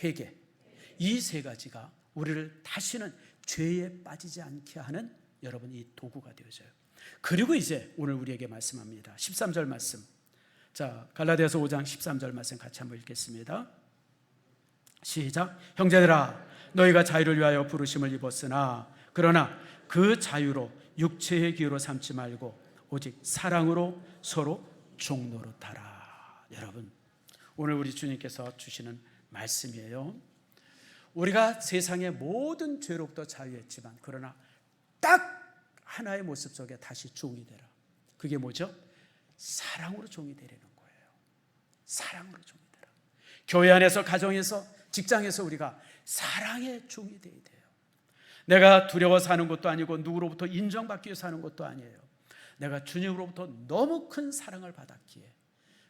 회개, 이 세 가지가 우리를 다시는 죄에 빠지지 않게 하는 여러분 이 도구가 되어져요. 그리고 이제 오늘 우리에게 말씀합니다. 13절 말씀. 자, 갈라디아서 5장 13절 말씀 같이 한번 읽겠습니다. 시작. 형제들아, 너희가 자유를 위하여 부르심을 입었으나 그러나 그 자유로 육체의 기회로 삼지 말고 오직 사랑으로 서로 종노릇하라. 여러분, 오늘 우리 주님께서 주시는 말씀이에요. 우리가 세상의 모든 죄로부터 자유했지만 그러나 딱 하나의 모습 속에 다시 종이 되라. 그게 뭐죠? 사랑으로 종이 되려는 거예요. 사랑으로 종이 되라. 교회 안에서, 가정에서, 직장에서 우리가 사랑의 종이 되어야 돼요. 내가 두려워 사는 것도 아니고 누구로부터 인정받기 위해 사는 것도 아니에요. 내가 주님으로부터 너무 큰 사랑을 받았기에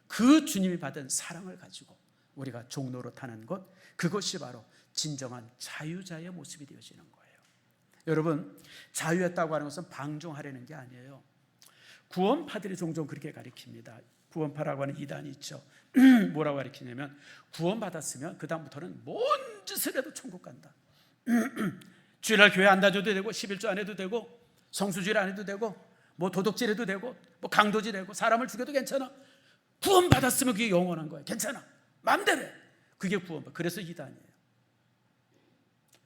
그 주님이 받은 사랑을 가지고 우리가 종노릇하는 것, 그것이 바로 진정한 자유자의 모습이 되어지는 거예요. 여러분, 자유했다고 하는 것은 방종하려는 게 아니에요. 구원파들이 종종 그렇게 가르칩니다. 구원파라고 하는 이단이 있죠. 뭐라고 가르치냐면 구원받았으면 그 다음부터는 뭔 짓을 해도 천국 간다. 주일날 교회 안 다녀도 되고 11조 안 해도 되고 성수주일 안 해도 되고 뭐 도둑질 해도 되고 뭐 강도질 해도 사람을 죽여도 괜찮아. 구원받았으면 그게 영원한 거야. 괜찮아. 마음대로 해. 그게 구원받. 그래서 이단이에요.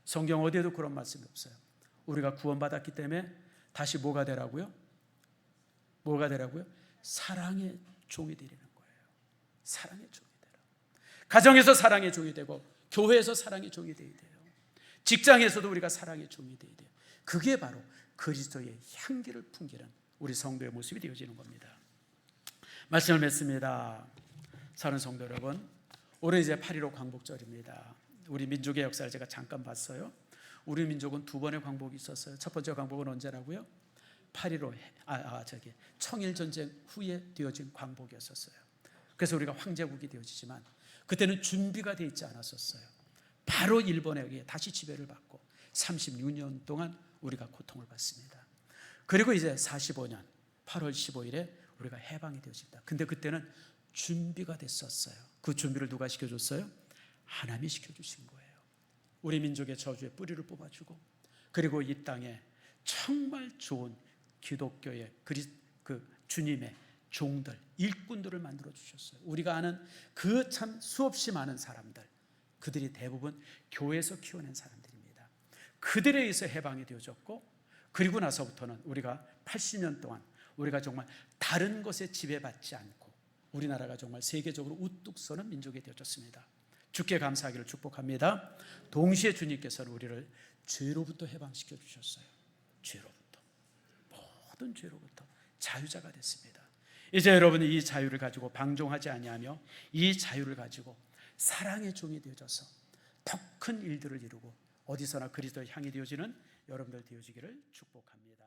성경 어디에도 그런 말씀이 없어요. 우리가 구원받았기 때문에 다시 뭐가 되라고요? 뭐가 되라고요? 사랑의 종이 되려는 거예요. 사랑의 종이 되라. 가정에서 사랑의 종이 되고 교회에서 사랑의 종이 되어야 돼요. 직장에서도 우리가 사랑의 종이 되어야 돼요. 그게 바로 그리스도의 향기를 풍기는 우리 성도의 모습이 되어지는 겁니다. 말씀을 맺습니다. 사랑하는 성도 여러분, 올해 이제 8.15 광복절입니다. 우리 민족의 역사를 제가 잠깐 봤어요. 우리 민족은 두 번의 광복이 있었어요. 첫 번째 광복은 언제라고요? 8.15 청일전쟁 후에 되어진 광복이었었어요. 그래서 우리가 황제국이 되어지지만 그때는 준비가 되어 있지 않았었어요. 바로 일본에 의해 다시 지배를 받고 36년 동안 우리가 고통을 받습니다. 그리고 이제 45년 8월 15일에 우리가 해방이 되어집니다. 근데 그때는 준비가 됐었어요. 그 준비를 누가 시켜줬어요? 하나님이 시켜주신 거예요. 우리 민족의 저주의 뿌리를 뽑아주고 그리고 이 땅에 정말 좋은 기독교의 그 주님의 종들, 일꾼들을 만들어 주셨어요. 우리가 아는 그 참 수없이 많은 사람들, 그들이 대부분 교회에서 키워낸 사람들입니다. 그들에 의해서 해방이 되어졌고 그리고 나서부터는 우리가 80년 동안 우리가 정말 다른 것에 지배받지 않고 우리나라가 정말 세계적으로 우뚝 서는 민족이 되어졌습니다. 주께 감사하기를 축복합니다. 동시에 주님께서는 우리를 죄로부터 해방시켜 주셨어요. 죄로부터, 모든 죄로부터 자유자가 됐습니다. 이제 여러분이 이 자유를 가지고 방종하지 아니하며 이 자유를 가지고 사랑의 종이 되어져서 더 큰 일들을 이루고 어디서나 그리스도의 향이 되어지는 여러분들 되어지기를 축복합니다.